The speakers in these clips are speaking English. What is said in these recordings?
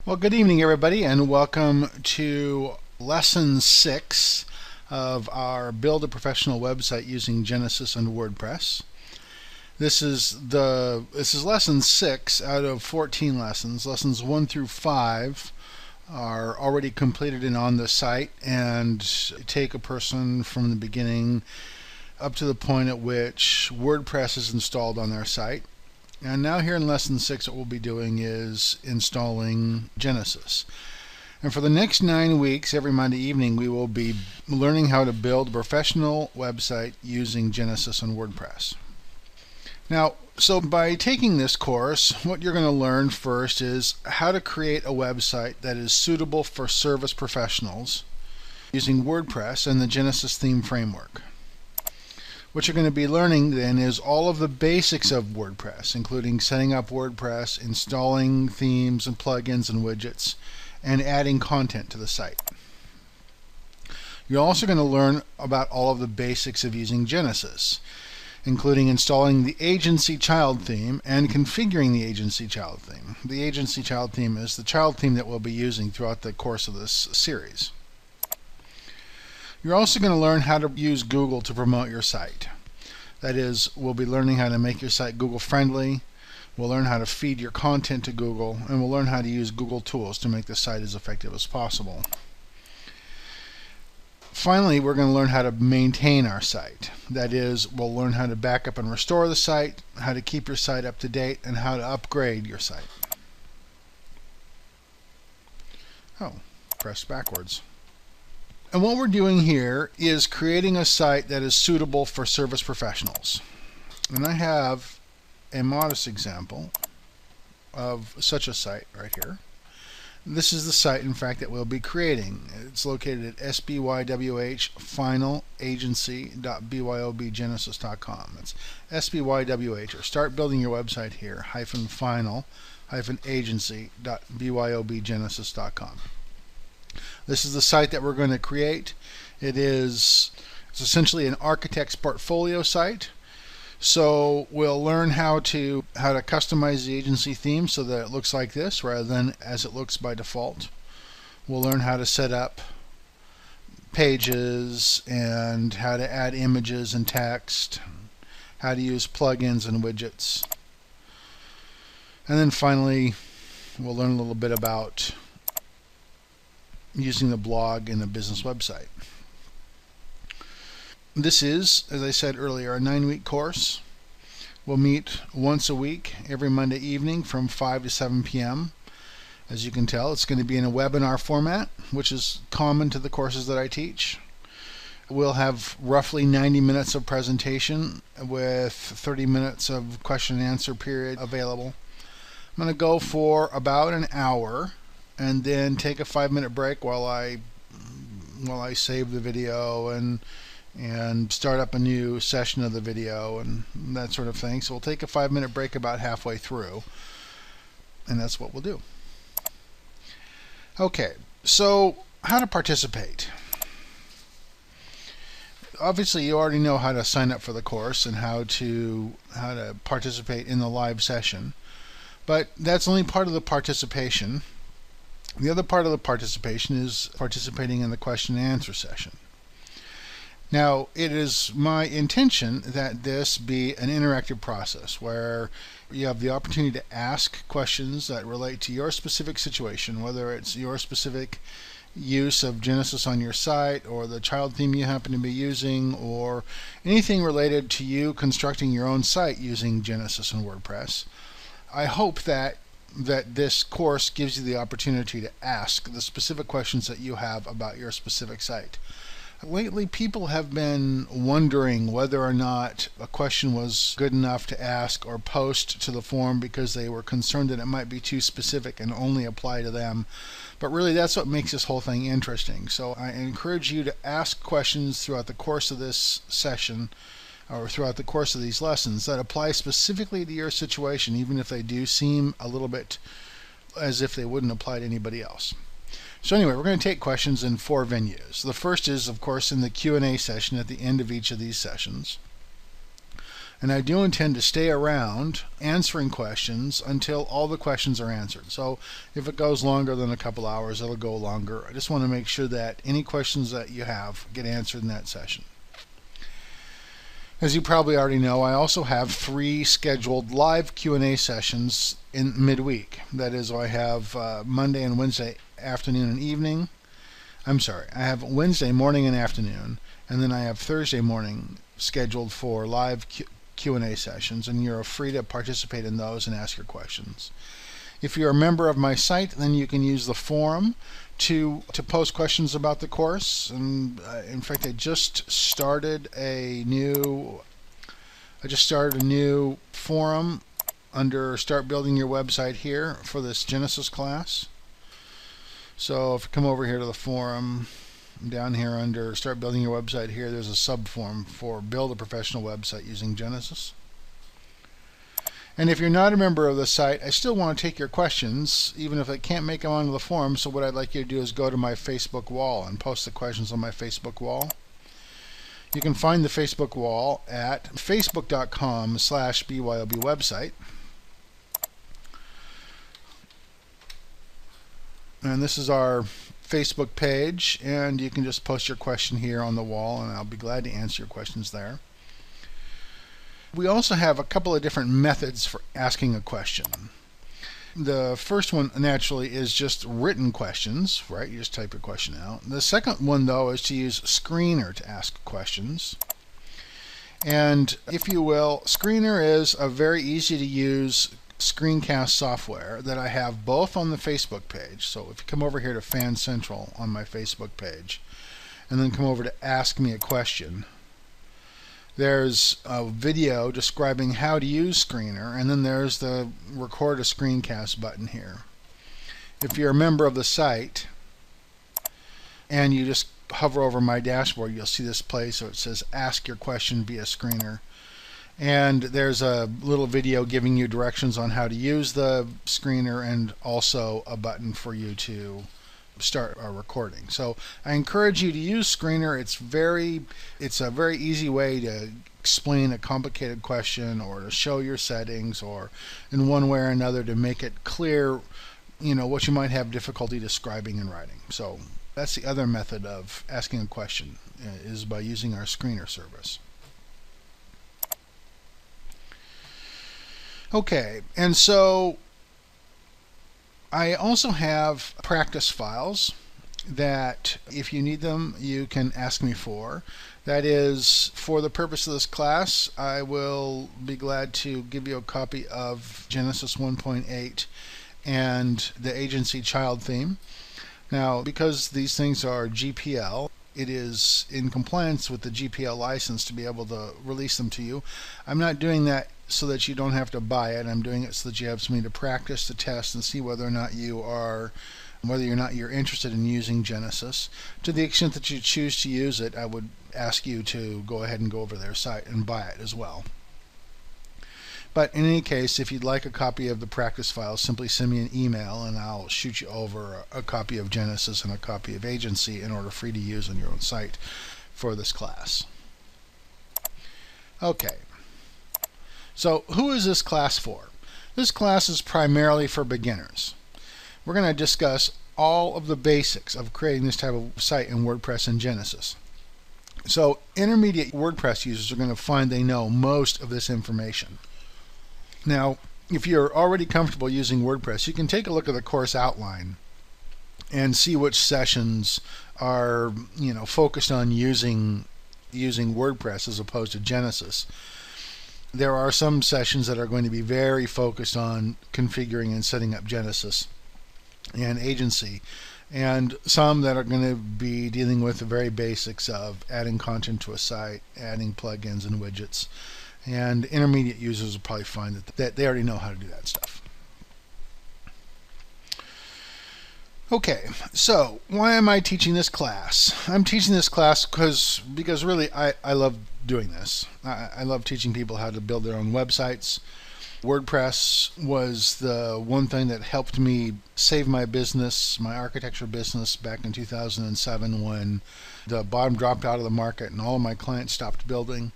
Well, good evening, everybody, and welcome to Lesson 6 of our Build a Professional Website using Genesis and WordPress. This is Lesson 6 out of 14 lessons. Lessons 1 through 5 are already completed and on the site and take a person from the beginning up to the point at which WordPress is installed on their site. And now here in Lesson 6 what we'll be doing is installing Genesis. And for the next 9 weeks, every Monday evening, we will be learning how to build a professional website using Genesis and WordPress. Now, so by taking this course, what you're going to learn first is how to create a website that is suitable for service professionals using WordPress and the Genesis theme framework. What you're going to be learning then is all of the basics of WordPress, including setting up WordPress, installing themes and plugins and widgets, and adding content to the site. You're also going to learn about all of the basics of using Genesis, including installing the agency child theme and configuring the agency child theme. The agency child theme is the child theme that we'll be using throughout the course of this series. You're also going to learn how to use Google to promote your site. That is, we'll be learning how to make your site Google friendly, we'll learn how to feed your content to Google, and we'll learn how to use Google tools to make the site as effective as possible. Finally, we're going to learn how to maintain our site. That is, we'll learn how to back up and restore the site, how to keep your site up to date, and how to upgrade your site. Oh, press backwards. And what we're doing here is creating a site that is suitable for service professionals. And I have a modest example of such a site right here. This is the site, in fact, that we'll be creating. It's located at sbywhafinalagency.bybgenesis.com. It's sbywh, or start building your website here, -final-agency.bybgenesis.com. This is the site that we're going to create. It's essentially an architect's portfolio site. So we'll learn how to customize the agency theme so that it looks like this rather than as it looks by default. We'll learn how to set up pages and how to add images and text, how to use plugins and widgets. And then finally, we'll learn a little bit about using the blog in a business website. This is, as I said earlier, a 9-week course. We'll meet once a week, every Monday evening from 5 to 7 p.m. As you can tell, it's going to be in a webinar format, which is common to the courses that I teach. We'll have roughly 90 minutes of presentation with 30 minutes of question and answer period available. I'm going to go for about an hour and then take a 5-minute break while I save the video and start up a new session of the video and that sort of thing. So we'll take a 5-minute break about halfway through, and that's what we'll do. Okay, so how to participate. Obviously, you already know how to sign up for the course and how to participate in the live session, but that's only part of the participation. The other part of the participation is participating in the question and answer session. Now, it is my intention that this be an interactive process where you have the opportunity to ask questions that relate to your specific situation, whether it's your specific use of Genesis on your site or the child theme you happen to be using or anything related to you constructing your own site using Genesis and WordPress. I hope that this course gives you the opportunity to ask the specific questions that you have about your specific site. Lately, people have been wondering whether or not a question was good enough to ask or post to the forum because they were concerned that it might be too specific and only apply to them. But really, that's what makes this whole thing interesting. So I encourage you to ask questions throughout the course of this session or throughout the course of these lessons that apply specifically to your situation, even if they do seem a little bit as if they wouldn't apply to anybody else. So anyway, we're going to take questions in 4 venues. The first is, of course, in the Q&A session at the end of each of these sessions. And I do intend to stay around answering questions until all the questions are answered. So if it goes longer than a couple hours, it'll go longer. I just want to make sure that any questions that you have get answered in that session. As you probably already know, I also have 3 scheduled live Q&A sessions in midweek. That is, I have Monday and Wednesday afternoon and evening. I'm sorry, I have Wednesday morning and afternoon, and then I have Thursday morning scheduled for live Q&A sessions, and you're free to participate in those and ask your questions. If you're a member of my site, then you can use the forum to post questions about the course. And in fact, I just started a new forum under Start Building Your Website here for this Genesis class. So if you come over here to the forum, down here under Start Building Your Website here, there's a subforum for Build a Professional Website using Genesis. And if you're not a member of the site, I still want to take your questions, even if I can't make them onto the forum. So what I'd like you to do is go to my Facebook wall and post the questions on my Facebook wall. You can find the Facebook wall at facebook.com/BYOBwebsite. And this is our Facebook page, and you can just post your question here on the wall, and I'll be glad to answer your questions there. We also have a couple of different methods for asking a question. The first one, naturally, is just written questions, right? You just type your question out. The second one, though, is to use Screener to ask questions. And if you will, Screener is a very easy to use screencast software that I have both on the Facebook page. So if you come over here to Fan Central on my Facebook page, and then come over to Ask Me a Question, there's a video describing how to use Screener, and then there's the Record a Screencast button here. If you're a member of the site and you just hover over my dashboard, you'll see this place so it says Ask Your Question via Screener. And there's a little video giving you directions on how to use the Screener, and also a button for you to start a recording. So I encourage you to use Screener. It's a very easy way to explain a complicated question, or to show your settings, or in one way or another to make it clear, what you might have difficulty describing in writing. So that's the other method of asking a question, is by using our Screener service. Okay, and so I also have practice files that, if you need them, you can ask me for. That is, for the purpose of this class, I will be glad to give you a copy of Genesis 1.8 and the agency child theme. Now, because these things are GPL, it is in compliance with the GPL license to be able to release them to you. I'm not doing that so that you don't have to buy it. I'm doing it so that you have something to practice, to test, and see whether or not you're interested in using Genesis. To the extent that you choose to use it, I would ask you to go ahead and go over their site and buy it as well. But in any case, if you'd like a copy of the practice files, simply send me an email and I'll shoot you over a copy of Genesis and a copy of Agency in order for you to use on your own site for this class. Okay. So who is this class for? This class is primarily for beginners. We're going to discuss all of the basics of creating this type of site in WordPress and Genesis. So intermediate WordPress users are going to find they know most of this information. Now, if you're already comfortable using WordPress, you can take a look at the course outline and see which sessions are, focused on using WordPress as opposed to Genesis. There are some sessions that are going to be very focused on configuring and setting up Genesis and Agency, and some that are going to be dealing with the very basics of adding content to a site, adding plugins and widgets. And intermediate users will probably find that they already know how to do that stuff. Okay, so why am I teaching this class? I'm teaching this class because really I love doing this. I love teaching people how to build their own websites. WordPress was the one thing that helped me save my business, my architecture business, back in 2007 when the bottom dropped out of the market and all of my clients stopped building.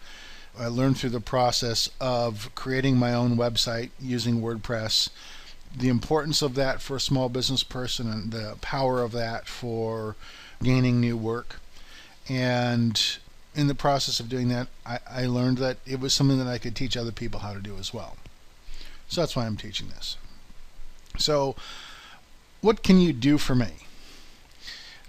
I learned through the process of creating my own website using WordPress, the importance of that for a small business person and the power of that for gaining new work. And in the process of doing that, I learned that it was something that I could teach other people how to do as well. So that's why I'm teaching this. So what can you do for me?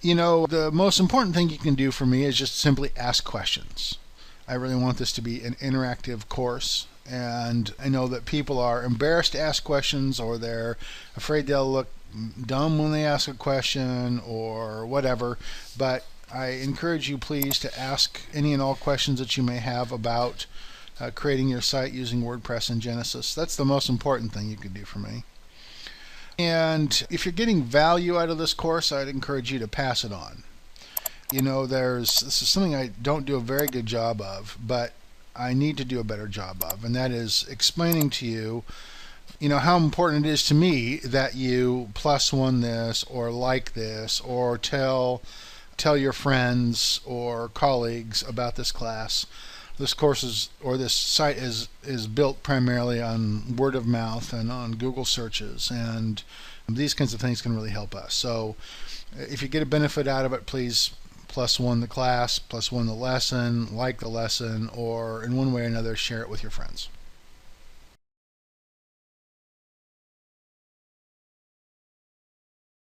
The most important thing you can do for me is just simply ask questions. I really want this to be an interactive course, and I know that people are embarrassed to ask questions, or they're afraid they'll look dumb when they ask a question or whatever, but I encourage you please to ask any and all questions that you may have about creating your site using WordPress and Genesis. That's the most important thing you can do for me. And if you're getting value out of this course, I'd encourage you to pass it on. This is something I don't do a very good job of, but I need to do a better job of, and that is explaining to you, how important it is to me that you +1 this or like this or tell your friends or colleagues about this class. This course or this site is built primarily on word of mouth and on Google searches, and these kinds of things can really help us. So if you get a benefit out of it, please +1 the class, +1 the lesson, like the lesson, or in one way or another share it with your friends.